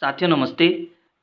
साथियों नमस्ते।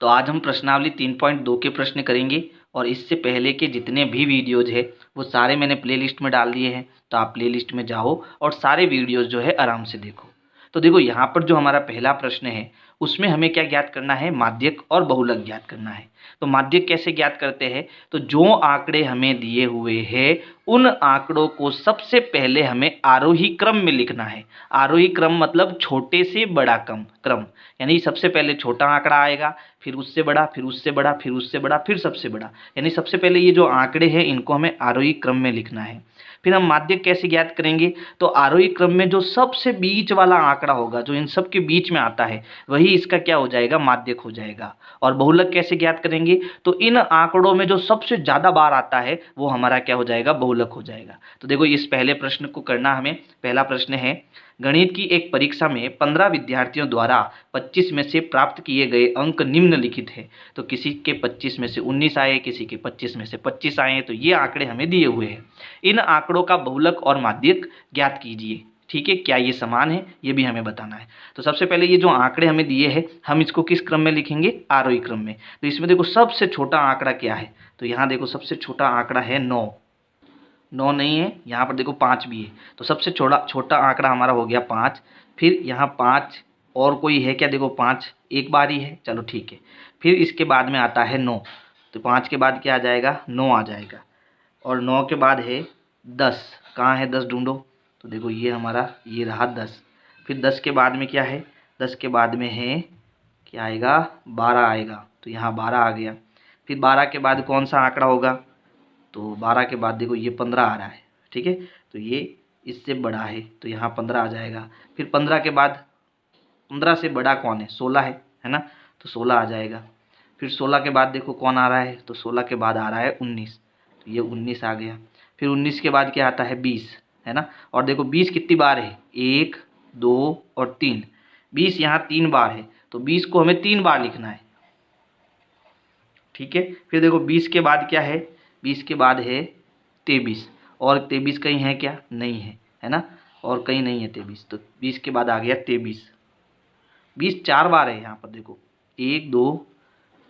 तो आज हम प्रश्नावली 3.2 के प्रश्न करेंगे और इससे पहले के जितने भी वीडियोज़ है वो सारे मैंने प्लेलिस्ट में डाल दिए हैं। तो आप प्लेलिस्ट में जाओ और सारे वीडियोज़ जो है आराम से देखो। तो देखो यहाँ पर जो हमारा पहला प्रश्न है उसमें हमें क्या ज्ञात करना है, माध्यक और बहुलक ज्ञात करना है। तो माध्यक कैसे ज्ञात करते हैं, तो जो आंकड़े हमें दिए हुए हैं उन आंकड़ों को सबसे पहले हमें आरोही क्रम में लिखना है। आरोही क्रम मतलब छोटे से बड़ा क्रम, यानी सबसे पहले छोटा आंकड़ा आएगा, फिर उससे बड़ा, फिर उससे बड़ा, फिर उससे बड़ा, फिर सबसे बड़ा। यानी सबसे पहले ये जो आंकड़े हैं इनको हमें आरोही क्रम में लिखना है। फिर हम माध्यक कैसे ज्ञात करेंगे, तो आरोही क्रम में जो सबसे बीच वाला आंकड़ा होगा, जो इन सब के बीच में आता है, वही इसका क्या हो जाएगा, माध्यक हो जाएगा। और बहुलक कैसे ज्ञात करेंगे, तो इन आंकड़ों में जो सबसे ज़्यादा बार आता है वो हमारा क्या हो जाएगा, बहुलक हो जाएगा। तो देखो इस पहले प्रश्न को करना हमें। पहला प्रश्न है, गणित की एक परीक्षा में 15 विद्यार्थियों द्वारा 25 में से प्राप्त किए गए अंक निम्नलिखित है। तो किसी के 25 में से 19 आए, किसी के 25 में से 25 आए। तो ये आंकड़े हमें दिए हुए हैं। इन आंकड़ों का बहुलक और माध्यक ज्ञात कीजिए। ठीक है, क्या ये समान है, ये भी हमें बताना है। तो सबसे पहले ये जो आंकड़े हमें दिए हैं हम इसको किस क्रम में लिखेंगे, आरोही क्रम में। तो इसमें देखो सबसे छोटा आंकड़ा क्या है, तो यहाँ देखो सबसे छोटा आंकड़ा है 9। 9 नहीं है, यहाँ पर देखो 5 भी है। तो सबसे छोटा छोटा आंकड़ा हमारा हो गया 5। फिर यहाँ 5 और कोई है क्या, देखो 5 एक बार ही है, चलो ठीक है। फिर इसके बाद में आता है 9। तो 5 के बाद क्या आ जाएगा, 9 आ जाएगा। और 9 के बाद है 10। कहाँ है 10, ढूंढो। तो देखो ये हमारा ये रहा 10। फिर 10 के बाद में क्या है, 10 के बाद में है क्या आएगा, 12 आएगा। तो यहाँ 12 आ गया। फिर 12 के बाद कौन सा आंकड़ा होगा, तो 12 के बाद देखो ये 15 आ रहा है। ठीक है, तो ये इससे बड़ा है, तो यहाँ 15 आ जाएगा। फिर 15 के बाद 15 से बड़ा कौन है, 16 है ना, तो 16 आ जाएगा। फिर 16 के बाद देखो कौन आ रहा है, तो 16 के बाद आ रहा है 19। तो ये 19 आ गया। फिर 19 के बाद क्या आता है, 20 है ना। और देखो 20 कितनी बार है, 1 2 और 3। 20 यहाँ 3 बार है, तो 20 को हमें 3 बार लिखना है। ठीक है, फिर देखो 20 के बाद क्या है, 20 के बाद है 23। और 23 कहीं है क्या, नहीं है ना, और कहीं नहीं है 23। तो 20 के बाद आ गया 23। 20 4 बार है यहाँ पर देखो, 1 2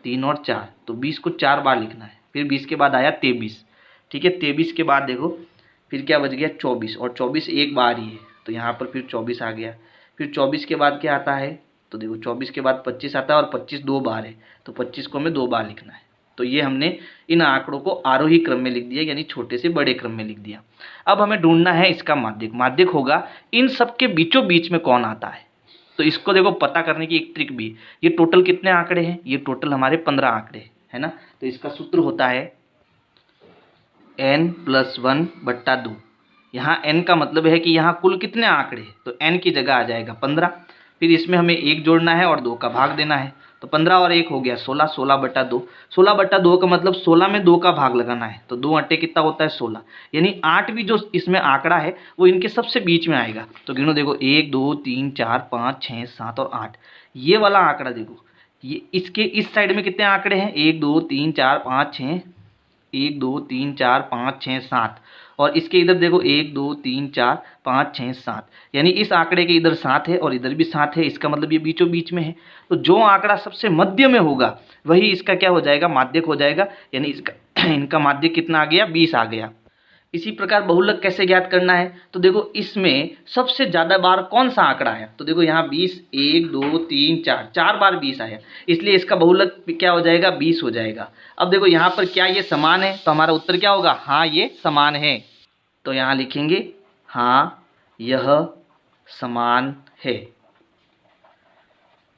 3 और 4। तो 20 को 4 बार लिखना है। फिर 20 के बाद आया 23। ठीक है, 23 के बाद देखो फिर क्या बच गया, 24। और 24 एक बार ही है, तो यहाँ पर फिर 24 आ गया। फिर 24 के बाद क्या आता है, तो देखो 24 के बाद 25 आता है, और 25 2 बार है, तो 25 को हमें 2 बार लिखना है। तो ये हमने इन आंकड़ों को आरोही क्रम में लिख दिया, यानी छोटे से बड़े क्रम में लिख दिया। अब हमें ढूंढना है इसका माध्यक। माध्यक होगा इन सब के बीचों बीच में कौन आता है। तो इसको देखो पता करने की एक ट्रिक भी। ये टोटल कितने आंकड़े हैं, ये टोटल हमारे 15 आंकड़े है ना। तो इसका सूत्र होता है n+1/2। यहाँ n का मतलब है कि यहाँ कुल कितने आंकड़े हैं, तो n की जगह आ जाएगा 15। फिर इसमें हमें 1 जोड़ना है और 2 का भाग देना है। तो 15 और 1 हो गया 16, 16/2। 16/2 का मतलब 16 में 2 का भाग लगाना है। तो 2 अट्टे कितना होता है, 16। यानी 8 भी जो इसमें आंकड़ा है वो इनके सबसे बीच में आएगा। तो गिनो देखो 1 2 3 4 5 6 7 और 8। ये वाला आंकड़ा देखो, ये इसके इस साइड में कितने आंकड़े हैं, 1 2 3 4 5 6, 1 2 3 4 5 6 7। और इसके इधर देखो 1 2 3 4 5 6 7। यानी इस आंकड़े के इधर 7 है और इधर भी 7 है। इसका मतलब ये बीचों बीच में है। तो जो आंकड़ा सबसे मध्य में होगा वही इसका क्या हो जाएगा, माध्यक हो जाएगा। यानी इसका इनका माध्यक कितना आ गया, 20 आ गया। इसी प्रकार बहुलक कैसे ज्ञात करना है, तो देखो इसमें सबसे ज़्यादा बार कौन सा आंकड़ा आया, तो देखो यहाँ 20, 1 2 3 4, 4 बार 20 आया, इसलिए इसका बहुलक क्या हो जाएगा, 20 हो जाएगा। अब देखो यहाँ पर क्या ये समान है, तो हमारा उत्तर क्या होगा, हाँ ये समान है। तो यहाँ लिखेंगे हाँ यह समान है।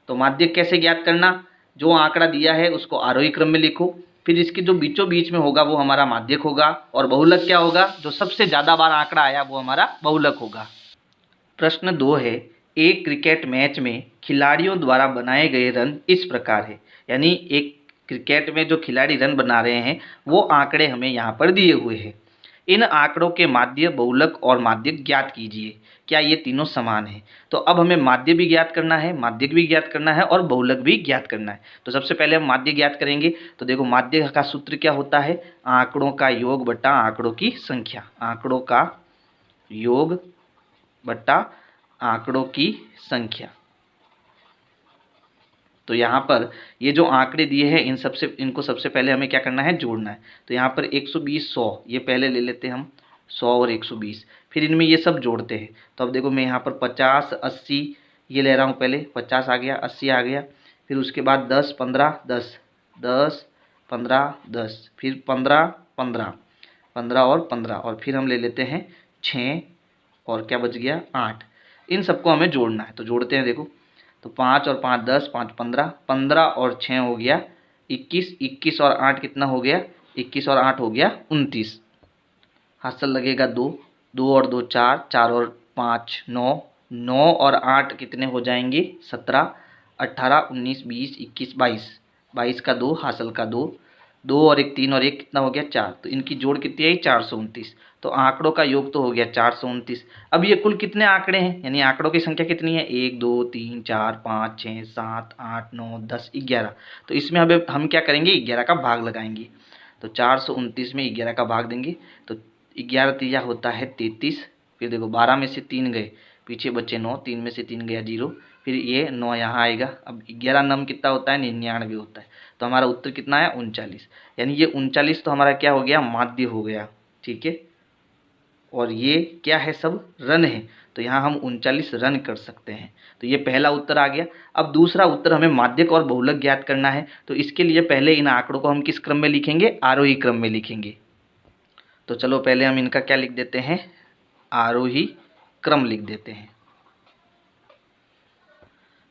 तो माध्यक कैसे ज्ञात करना, जो आंकड़ा दिया है उसको आरोही क्रम में लिखो, फिर इसके जो बीचों बीच में होगा वो हमारा माध्यक होगा, और बहुलक क्या होगा, जो सबसे ज़्यादा बार आंकड़ा आया वो हमारा बहुलक होगा। प्रश्न 2 है, एक क्रिकेट मैच में खिलाड़ियों द्वारा बनाए गए रन इस प्रकार है। यानी एक क्रिकेट में जो खिलाड़ी रन बना रहे हैं वो आंकड़े हमें यहाँ पर दिए हुए हैं। इन आंकड़ों के माध्य, बहुलक और माध्यक ज्ञात कीजिए, क्या ये तीनों समान हैं। तो अब हमें माध्य भी ज्ञात करना है, माध्यक भी ज्ञात करना है और बहुलक भी ज्ञात करना है। तो सबसे पहले हम माध्य ज्ञात करेंगे। तो देखो माध्य का सूत्र क्या होता है, आंकड़ों का योग बटा आंकड़ों की संख्या। आंकड़ों का योग बटा आंकड़ों की संख्या। तो यहाँ पर ये जो आंकड़े दिए हैं इनको सबसे पहले हमें क्या करना है, जोड़ना है। तो यहाँ पर 120 100 ये पहले ले लेते हैं हम, 100 और 120, फिर इनमें ये सब जोड़ते हैं। तो अब देखो मैं यहाँ पर 50 80 ये ले रहा हूँ, पहले 50 आ गया, 80 आ गया, फिर उसके बाद 10 15 10 10 15 10, फिर 15 15 15 और 15, और फिर हम ले लेते हैं 6 और क्या बच गया 8। इन सबको हमें जोड़ना है, तो जोड़ते हैं। देखो तो 5 और 5 10, 5 15, 15 और 6 हो गया 21, 21 और 8 कितना हो गया, 21 और 8 हो गया 29। हासिल लगेगा 2, 2 और 2 4, 4 और 5 9, 9 और 8 कितने हो जाएंगे 17, 18 19 20 21 22, 22 का 2 हासिल का 2, 2 और 1 3 और 1 कितना हो गया 4। तो इनकी जोड़ कितनी आई 429। तो आंकड़ों का योग तो हो गया 429। अब ये कुल कितने आंकड़े हैं, यानी आंकड़ों की संख्या कितनी है, 1 2 3 4 5 6 7 8 9 10 11। तो इसमें अब हम क्या करेंगे, 11 का भाग लगाएंगे। तो 429 में 11 का भाग देंगे तो 11 तिया होता है 33। फिर देखो 12 में से 3 गए, पीछे बचे 9, 3 में से 3 गया 0, फिर ये 9 यहाँ आएगा। अब 11 नम कितना होता है, 99 होता है। तो हमारा उत्तर कितना है 39, यानी ये 39 तो हमारा क्या हो गया, माध्य हो गया। ठीक है, और ये क्या है, सब रन है, तो यहाँ हम 39 रन कर सकते हैं। तो ये पहला उत्तर आ गया। अब दूसरा उत्तर हमें माध्यक और बहुलक ज्ञात करना है। तो इसके लिए पहले इन आंकड़ों को हम किस क्रम में लिखेंगे, आरोही क्रम में लिखेंगे। तो चलो पहले हम इनका क्या लिख देते हैं, आरोही क्रम लिख देते हैं।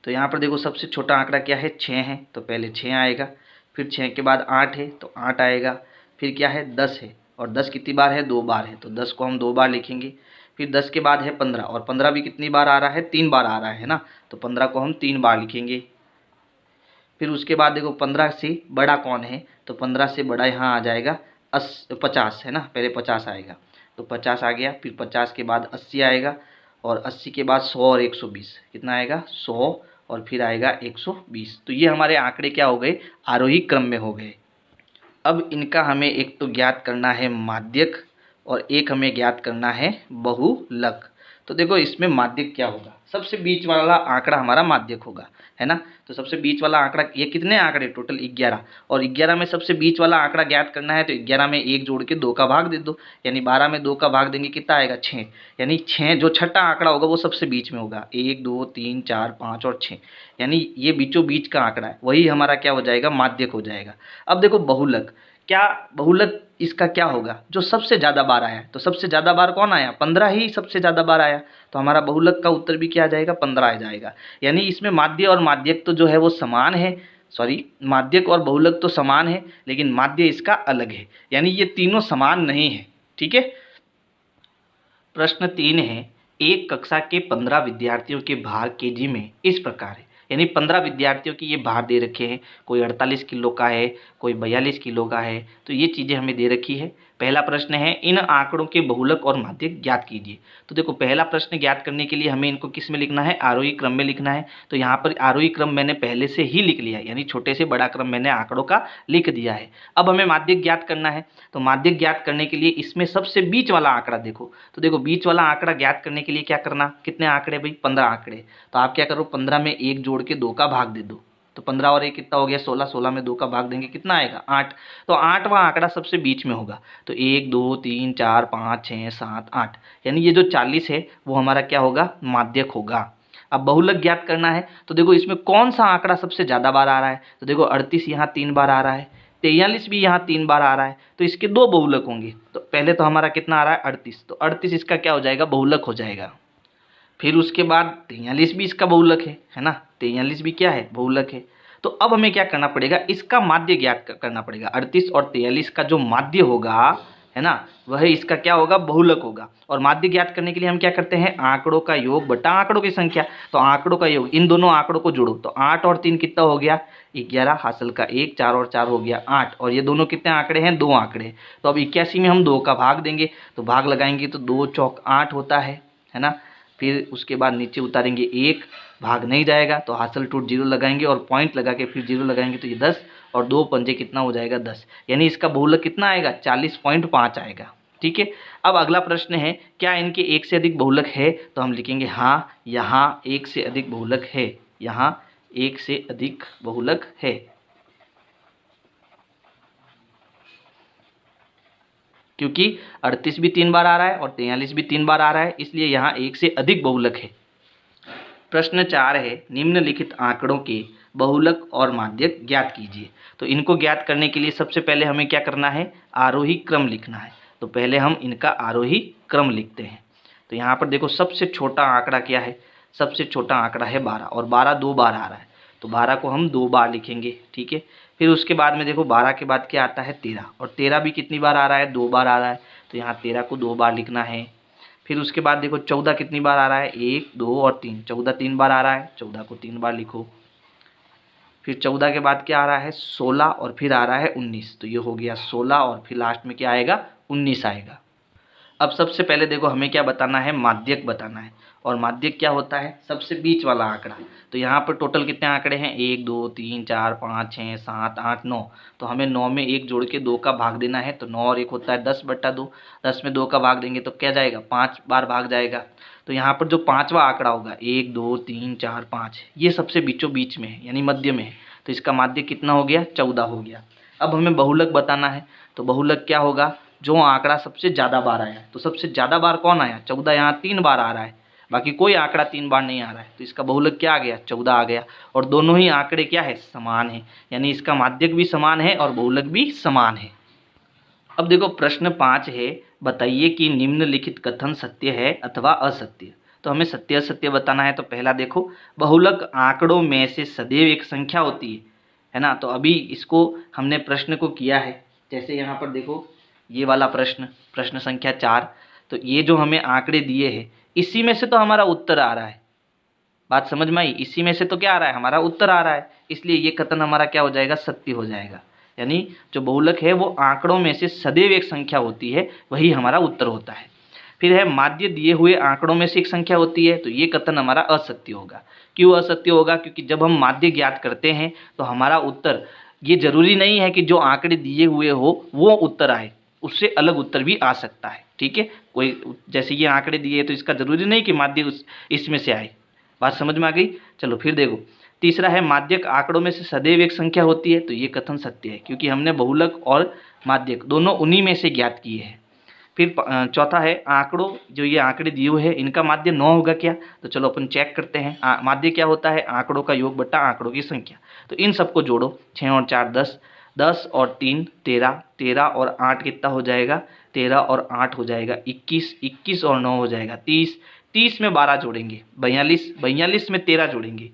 तो यहाँ पर देखो सबसे छोटा आंकड़ा क्या है, 6 है, तो पहले 6 आएगा, फिर 6 के बाद 8 है तो 8 आएगा, फिर क्या है 10 है, और 10 कितनी बार है, 2 बार है, तो 10 को हम 2 बार लिखेंगे। फिर 10 के बाद है 15, और 15 भी कितनी बार आ रहा है, 3 बार आ रहा है ना, तो 15 को हम 3 बार लिखेंगे। फिर उसके बाद देखो 15 से बड़ा कौन है, तो 15 से बड़ा यहाँ आ जाएगा 50 है ना, पहले 50 आएगा, तो 50 आ गया। फिर 50 के बाद 80 आएगा, और 80 के बाद 100 और 120 कितना आएगा 100, और फिर आएगा 120। तो ये हमारे आंकड़े क्या हो गए, आरोही क्रम में हो गए। अब इनका हमें एक तो ज्ञात करना है माध्यक, और एक हमें ज्ञात करना है बहुलक। तो देखो इसमें माध्यक क्या होगा, सबसे बीच वाला आंकड़ा हमारा माध्यक होगा, है ना। तो सबसे बीच वाला आंकड़ा, ये कितने आंकड़े टोटल 11, और 11 में सबसे बीच वाला आंकड़ा ज्ञात करना है। तो 11 में 1 जोड़ के 2 का भाग दे दो, यानी 12 में 2 का भाग देंगे कितना आएगा 6, यानी 6 जो छठा आंकड़ा होगा वो सबसे बीच में होगा, 1 2 3 4 5 और 6, यानी ये बीचों बीच का आंकड़ा है, वही हमारा क्या हो जाएगा, माध्यक हो जाएगा। अब देखो बहुलक, क्या बहुलक इसका क्या होगा, जो सबसे ज़्यादा बार आया। तो सबसे ज़्यादा बार कौन आया, 15 ही सबसे ज़्यादा बार आया, तो हमारा बहुलक का उत्तर भी क्या आ जाएगा, 15 आ जाएगा। यानी इसमें माध्य और माध्यक तो जो है वो समान है, सॉरी माध्यक और बहुलक तो समान है, लेकिन माध्य इसका अलग है, यानी ये तीनों समान नहीं है। ठीक है। प्रश्न 3 है, एक कक्षा के 15 विद्यार्थियों के भार केजी में इस प्रकार है, यानी 15 विद्यार्थियों की ये भार दे रखे हैं, कोई 48 किलो का है, कोई 42 किलो का है, तो ये चीज़ें हमें दे रखी है। पहला प्रश्न है, इन आंकड़ों के बहुलक और माध्यक ज्ञात कीजिए। तो देखो पहला प्रश्न ज्ञात करने के लिए हमें इनको किस में लिखना है, आरोही क्रम में लिखना है। तो यहाँ पर आरोही क्रम मैंने पहले से ही लिख लिया है, यानी छोटे से बड़ा क्रम मैंने आंकड़ों का लिख दिया है। अब हमें माध्यक ज्ञात करना है, तो माध्यक ज्ञात करने के लिए इसमें सबसे बीच वाला आंकड़ा देखो। तो देखो बीच वाला आंकड़ा ज्ञात करने के लिए क्या करना, कितने आंकड़े भाई, 15 आंकड़े। तो आप क्या करो, 15 में 1 जोड़ के 2 का भाग दे दो, तो 15 और 1 कितना हो गया 16, 16 में 2 का भाग देंगे कितना आएगा 8। तो 8वां आंकड़ा सबसे बीच में होगा। तो 1 2 3 4 5 6 7 8, यानी ये जो 40 है वो हमारा क्या होगा, माध्यक होगा। अब बहुलक ज्ञात करना है, तो देखो इसमें कौन सा आंकड़ा सबसे ज़्यादा बार आ रहा है। तो देखो 38 यहाँ 3 बार आ रहा है, 43 भी यहाँ 3 बार आ रहा है, तो इसके 2 बहुलक होंगे। तो पहले तो हमारा कितना आ रहा है 38, तो 38 इसका क्या हो जाएगा, बहुलक हो जाएगा। फिर उसके बाद 43 भी इसका बहुलक है ना, 43 भी क्या है, बहुलक है। तो अब हमें क्या करना पड़ेगा, इसका माध्य ज्ञात करना पड़ेगा। 38 और 43 का जो माध्य होगा, है ना, वह इसका क्या होगा, बहुलक होगा। और माध्य ज्ञात करने के लिए हम क्या करते हैं, आंकड़ों का योग बटा आंकड़ों की संख्या। तो आंकड़ों का योग, इन दोनों आंकड़ों को जोड़ो, तो 8 और 3 कितना हो गया 11, हासिल का 1, 4 और 4 हो गया 8, और ये दोनों कितने आंकड़े हैं, 2 आंकड़े। तो अब 81 में हम 2 का भाग देंगे, तो भाग लगाएंगे तो 2 चौक 8 होता है ना। फिर उसके बाद नीचे उतारेंगे 1, भाग नहीं जाएगा तो हासिल टूट 0 लगाएंगे, और पॉइंट लगा के फिर 0 लगाएंगे, तो ये 10, और 2 पंजे कितना हो जाएगा 10, यानी इसका बहुलक कितना आएगा 40.5 आएगा। ठीक है। अब अगला प्रश्न है, क्या इनके एक से अधिक बहुलक है। तो हम लिखेंगे हाँ, यहाँ एक से अधिक बहुलक है, यहाँ एक से अधिक बहुलक है। क्योंकि 38 भी 3 बार आ रहा है और 43 भी 3 बार आ रहा है, इसलिए यहाँ एक से अधिक बहुलक है। प्रश्न 4 है, निम्नलिखित आंकड़ों के बहुलक और माध्यक ज्ञात कीजिए। तो इनको ज्ञात करने के लिए सबसे पहले हमें क्या करना है, आरोही क्रम लिखना है। तो पहले हम इनका आरोही क्रम लिखते हैं। तो यहाँ पर देखो सबसे छोटा आंकड़ा क्या है, सबसे छोटा आंकड़ा है 12 और 12 2 बार आ रहा है, तो 12 को हम 2 बार लिखेंगे, ठीक है। फिर उसके बाद में देखो 12 के बाद क्या आता है 13, और 13 भी कितनी बार आ रहा है, 2 बार आ रहा है, तो यहाँ 13 को 2 बार लिखना है। फिर उसके बाद देखो 14 कितनी बार आ रहा है, 1 2 और 3, 14 3 बार आ रहा है, 14 को 3 बार लिखो। फिर 14 के बाद क्या आ रहा है 16 और फिर आ रहा है 19, तो ये हो गया 16 और फिर लास्ट में क्या आएगा 19 आएगा। अब सबसे पहले देखो हमें क्या बताना है, माध्यक बताना है। और माध्यक क्या होता है, सबसे बीच वाला आंकड़ा। तो यहाँ पर टोटल कितने आंकड़े हैं, 1 2 3 4 5 6 7 8 9, तो हमें 9 में 1 जोड़ के 2 का भाग देना है। तो 9 और 1 होता है 10/2, 10 में 2 का भाग देंगे तो क्या जाएगा 5 बार भाग जाएगा। तो यहाँ पर जो पाँचवा आंकड़ा होगा 1 2 3 4 5, ये सबसे बीचों बीच में है, यानी मध्य में है, तो इसका माध्यक कितना हो गया 14 हो गया। अब हमें बहुलक बताना है। तो बहुलक क्या होगा, जो आंकड़ा सबसे ज़्यादा बार आया। तो सबसे ज़्यादा बार कौन आया, 14 यहाँ 3 बार आ रहा है, बाकी कोई आंकड़ा 3 बार नहीं आ रहा है, तो इसका बहुलक क्या आ गया 14 आ गया। और दोनों ही आंकड़े क्या है, समान है, यानी इसका माध्यक भी समान है और बहुलक भी समान है। अब देखो प्रश्न 5 है, बताइए कि निम्नलिखित कथन सत्य है अथवा असत्य। तो हमें सत्य असत्य बताना है। तो पहला देखो, बहुलक आंकड़ों में से सदैव एक संख्या होती है ना। तो अभी इसको हमने प्रश्न को किया है, जैसे यहाँ पर देखो ये वाला प्रश्न, प्रश्न संख्या 4, तो ये जो हमें आंकड़े दिए हैं इसी में से तो हमारा उत्तर आ रहा है। बात समझ में आई, इसी में से तो क्या आ रहा है, हमारा उत्तर आ रहा है, इसलिए ये कथन हमारा क्या हो जाएगा, सत्य हो जाएगा। यानी जो बहुलक है वो आंकड़ों में से सदैव एक संख्या होती है, वही हमारा उत्तर होता है। फिर है, माध्य दिए हुए आंकड़ों में से एक संख्या होती है, तो ये कथन हमारा असत्य होगा। क्यों असत्य होगा, क्योंकि जब हम माध्य ज्ञात करते हैं तो हमारा उत्तर, ये जरूरी नहीं है कि जो आंकड़े दिए हुए हो वो उत्तर आए, उससे अलग उत्तर भी आ सकता है, ठीक है। कोई जैसे ये आंकड़े दिए तो इसका जरूरी नहीं कि माध्य इसमें से आए। बात समझ में आ गई। चलो फिर देखो, तीसरा है, माध्यक आंकड़ों में से सदैव एक संख्या होती है। तो ये कथन सत्य है, क्योंकि हमने बहुलक और माध्यक दोनों उन्हीं में से ज्ञात किए हैं। फिर चौथा है, आंकड़ों, जो ये आंकड़े दिए हुए हैं इनका माध्य 9 होगा क्या। तो चलो अपन चेक करते हैं। माध्य क्या होता है, आंकड़ों का योग बट्टा आंकड़ों की संख्या। तो इन सबको जोड़ो, 6 और 4 10, 10 और 3 13, 13 और 8 कितना हो जाएगा, 13 और 8 हो जाएगा 21, 21 और 9 हो जाएगा 30, 30 में 12 जोड़ेंगे 42, 42 में 13 जोड़ेंगे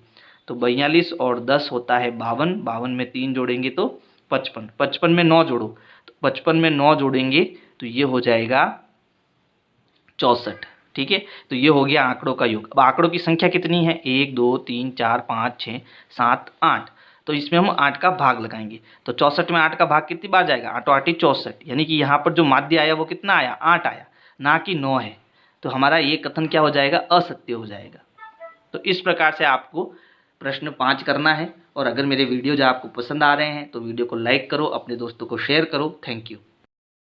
तो 42 और 10 होता है 52, 52 में 3 जोड़ेंगे तो 55, 55 में 9 जोड़ो, तो 55 में 9 जोड़ेंगे तो ये हो जाएगा 64, ठीक है। तो ये हो गया आंकड़ों का योग। अब आंकड़ों की संख्या कितनी है, 1 2 3 4 5 6 7 8, तो इसमें हम 8 का भाग लगाएंगे। तो 64 में 8 का भाग कितनी बार जाएगा, 8 8 64, यानी कि यहाँ पर जो माध्य आया वो कितना आया, 8 आया, ना कि 9 है। तो हमारा ये कथन क्या हो जाएगा, असत्य हो जाएगा। तो इस प्रकार से आपको प्रश्न 5 करना है। और अगर मेरे वीडियोज आपको पसंद आ रहे हैं तो वीडियो को लाइक करो, अपने दोस्तों को शेयर करो। Thank you.